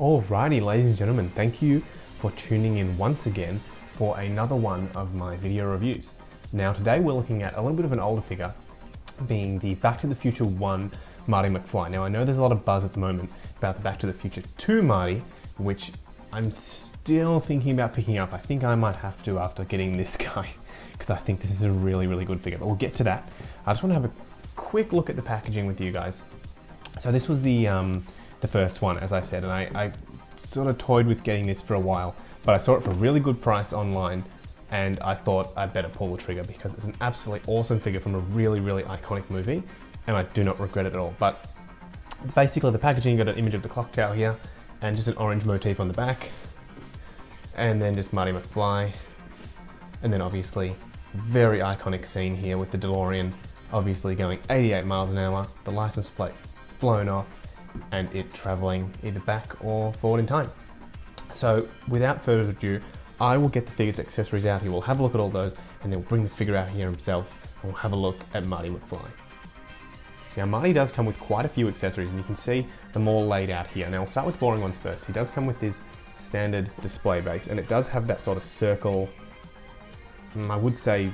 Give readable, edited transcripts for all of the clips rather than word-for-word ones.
Alrighty, ladies and gentlemen, thank you for tuning in once again for another one of my video reviews. Now today we're looking at a little bit of an older figure, being the Back to the Future 1 Marty Mcfly. Now I know there's a lot of buzz at the moment about the Back to the Future 2 Marty, which I'm still thinking about picking up. I think I might have to after getting this guy, because I think this is a really, really good figure, but we'll get to that. I just want to have a quick look at the packaging with you guys. So this was the first one, as I said, and I sort of toyed with getting this for a while, but I saw it for a really good price online, and I thought I'd better pull the trigger because it's an absolutely awesome figure from a really, really iconic movie, and I do not regret it at all. But basically the packaging got an image of the clock tower here, and just an orange motif on the back, and then just Marty Mcfly, and then obviously very iconic scene here with the DeLorean obviously going 88 miles an hour, the license plate flown off, and it traveling either back or forward in time. So without further ado, I will get the figure's accessories out here, we'll have a look at all those, and then we'll bring the figure out here himself, and we'll have a look at Marty Mcfly. Now Marty does come with quite a few accessories, and you can see them all laid out here. Now we'll start with the boring ones first. He does come with this standard display base, and it does have that sort of circle, I would say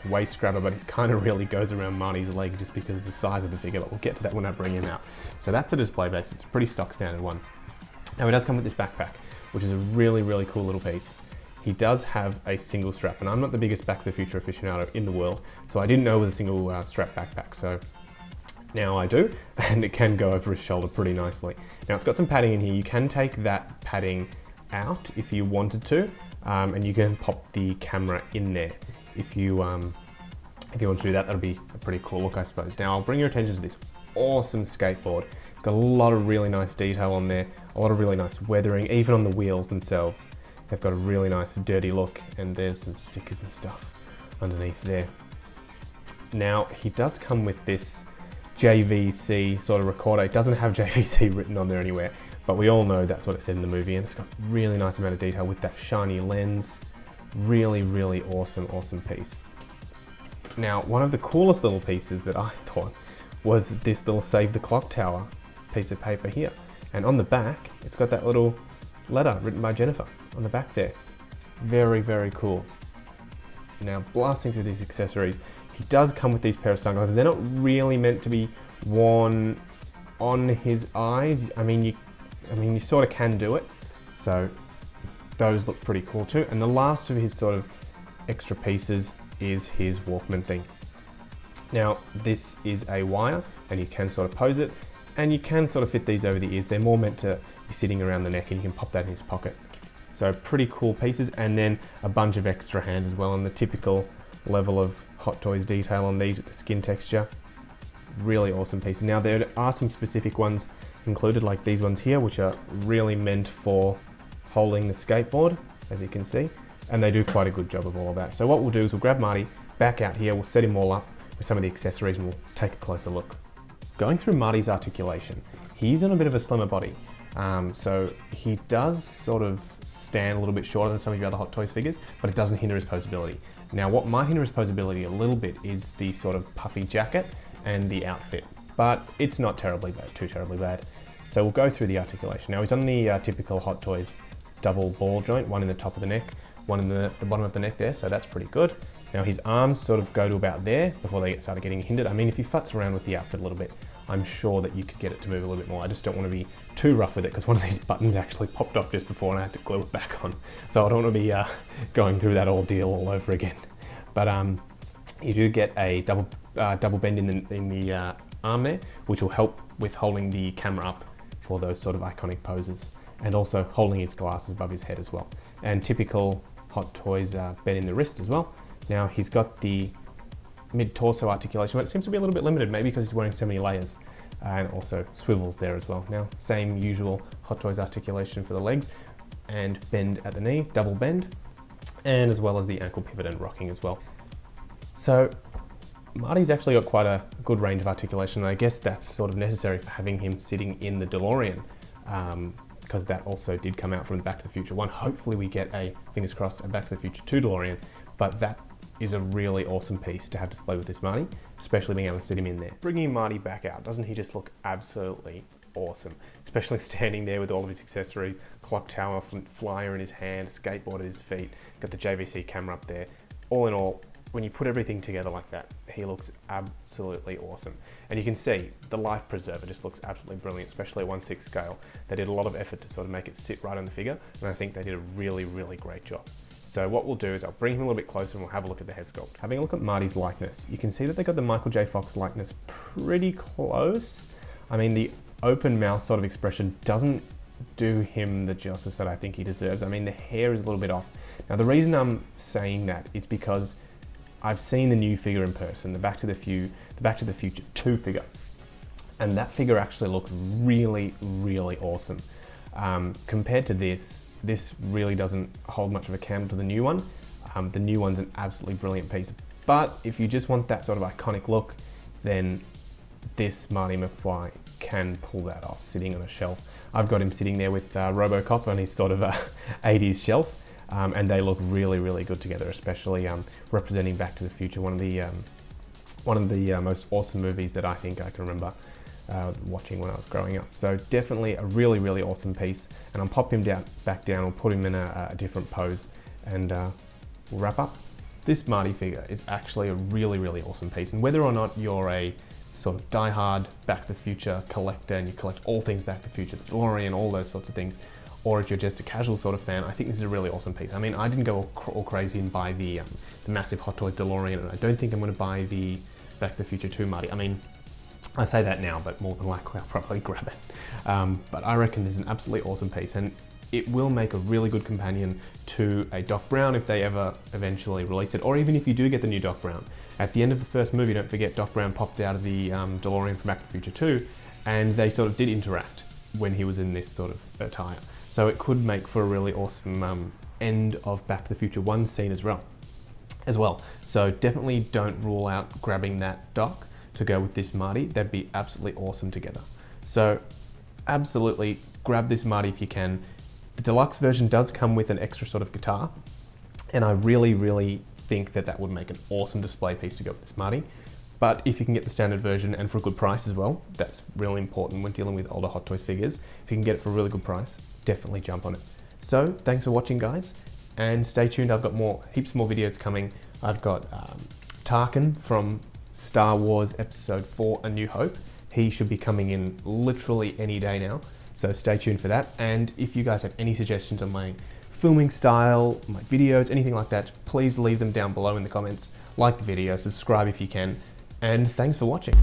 waist grabber, but it kind of really goes around Marty's leg just because of the size of the figure, but we'll get to that when I bring him out. So that's the display base. It's a pretty stock standard one. Now it does come with this backpack, which is a really, really cool little piece. He does have a single strap, and I'm not the biggest Back to the Future aficionado in the world, so I didn't know it was a single strap backpack. So now I do, and it can go over his shoulder pretty nicely. Now it's got some padding in here. You can take that padding out if you wanted to, and you can pop the camera in there. If you want to do that, that'll be a pretty cool look, I suppose. Now I'll bring your attention to this awesome skateboard. It's got a lot of really nice detail on there, a lot of really nice weathering, even on the wheels themselves. They've got a really nice dirty look, and there's some stickers and stuff underneath there. Now he does come with this JVC sort of recorder. It doesn't have JVC written on there anywhere, but we all know that's what it said in the movie, and it's got really nice amount of detail with that shiny lens. Really, really awesome, awesome piece. Now, one of the coolest little pieces that I thought was this little Save the Clock Tower piece of paper here. And on the back, it's got that little letter written by Jennifer on the back there. Very, very cool. Now, blasting through these accessories, he does come with these pair of sunglasses. They're not really meant to be worn on his eyes. I mean, you sort of can do it. So those look pretty cool too. And the last of his sort of extra pieces is his Walkman thing. Now this is a wire, and you can sort of pose it, and you can sort of fit these over the ears. They're more meant to be sitting around the neck, and you can pop that in his pocket. So pretty cool pieces, and then a bunch of extra hands as well, and the typical level of Hot Toys detail on these with the skin texture. Really awesome pieces. Now there are some specific ones included, like these ones here, which are really meant for holding the skateboard, as you can see, and they do quite a good job of all of that. So what we'll do is we'll grab Marty back out here, we'll set him all up with some of the accessories, and we'll take a closer look. Going through Marty's articulation, he's on a bit of a slimmer body, so he does sort of stand a little bit shorter than some of your other Hot Toys figures, but it doesn't hinder his posability. Now what might hinder his posability a little bit is the sort of puffy jacket and the outfit, but it's not terribly bad, too terribly bad. So we'll go through the articulation. Now he's on the typical Hot Toys double ball joint, one in the top of the neck, one in the bottom of the neck there, so that's pretty good. Now his arms sort of go to about there before they start getting hindered. I mean, if you futz around with the outfit a little bit, I'm sure that you could get it to move a little bit more. I just don't want to be too rough with it, because one of these buttons actually popped off just before and I had to glue it back on. So I don't want to be going through that ordeal all over again. But you do get a double bend in the arm there, which will help with holding the camera up for those sort of iconic poses, and also holding his glasses above his head as well. And typical Hot Toys bend in the wrist as well. Now he's got the mid-torso articulation, but it seems to be a little bit limited, maybe because he's wearing so many layers, and also swivels there as well. Now, same usual Hot Toys articulation for the legs, and bend at the knee, double bend, and as well as the ankle pivot and rocking as well. So Marty's actually got quite a good range of articulation, and I guess that's sort of necessary for having him sitting in the DeLorean, because that also did come out from the Back to the Future 1. Hopefully we get a, fingers crossed, a Back to the Future 2 DeLorean, but that is a really awesome piece to have displayed with this Marty, especially being able to sit him in there. Bringing Marty back out, doesn't he just look absolutely awesome, especially standing there with all of his accessories, clock tower, flyer in his hand, skateboard at his feet, got the JVC camera up there. All in all, when you put everything together like that, he looks absolutely awesome. And you can see the life preserver just looks absolutely brilliant, especially at 1/6 scale. They did a lot of effort to sort of make it sit right on the figure, and I think they did a really, really great job. So what we'll do is I'll bring him a little bit closer and we'll have a look at the head sculpt. Having a look at Marty's likeness, you can see that they got the Michael J. Fox likeness pretty close. I mean, the open mouth sort of expression doesn't do him the justice that I think he deserves. I mean, the hair is a little bit off. Now, the reason I'm saying that is because I've seen the new figure in person, the Back to the Future 2 figure, and that figure actually looks really, really awesome. Compared to this really doesn't hold much of a candle to the new one. The new one's an absolutely brilliant piece. But if you just want that sort of iconic look, then this Marty Mcfly can pull that off, sitting on a shelf. I've got him sitting there with RoboCop on his sort of 80s shelf, and they look really, really good together, especially representing Back to the Future, one of the most awesome movies that I think I can remember watching when I was growing up. So definitely a really, really awesome piece, and I'll pop him back down, or put him in a different pose, and we'll wrap up. This Marty figure is actually a really, really awesome piece, and whether or not you're a sort of die-hard Back to the Future collector and you collect all things Back to the Future, the DeLorean, all those sorts of things, or if you're just a casual sort of fan, I think this is a really awesome piece. I mean, I didn't go all crazy and buy the massive Hot Toys DeLorean, and I don't think I'm going to buy the Back to the Future 2 Marty. I mean, I say that now, but more than likely I'll probably grab it. But I reckon this is an absolutely awesome piece, and it will make a really good companion to a Doc Brown if they ever eventually release it, or even if you do get the new Doc Brown. At the end of the first movie, don't forget, Doc Brown popped out of the DeLorean from Back to the Future 2, and they sort of did interact when he was in this sort of attire. So it could make for a really awesome end of Back to the Future 1 scene as well. So definitely don't rule out grabbing that Doc to go with this Marty. That'd be absolutely awesome together. So absolutely grab this Marty if you can. The deluxe version does come with an extra sort of guitar, and I really, really think that would make an awesome display piece to go with this Marty. But if you can get the standard version and for a good price as well, that's really important when dealing with older Hot Toys figures. If you can get it for a really good price, definitely jump on it. So thanks for watching, guys, and stay tuned. I've got heaps more videos coming. I've got Tarkin from Star Wars Episode 4, A New Hope. He should be coming in literally any day now, so stay tuned for that. And if you guys have any suggestions on my filming style, my videos, anything like that, please leave them down below in the comments. Like the video, subscribe if you can, and thanks for watching.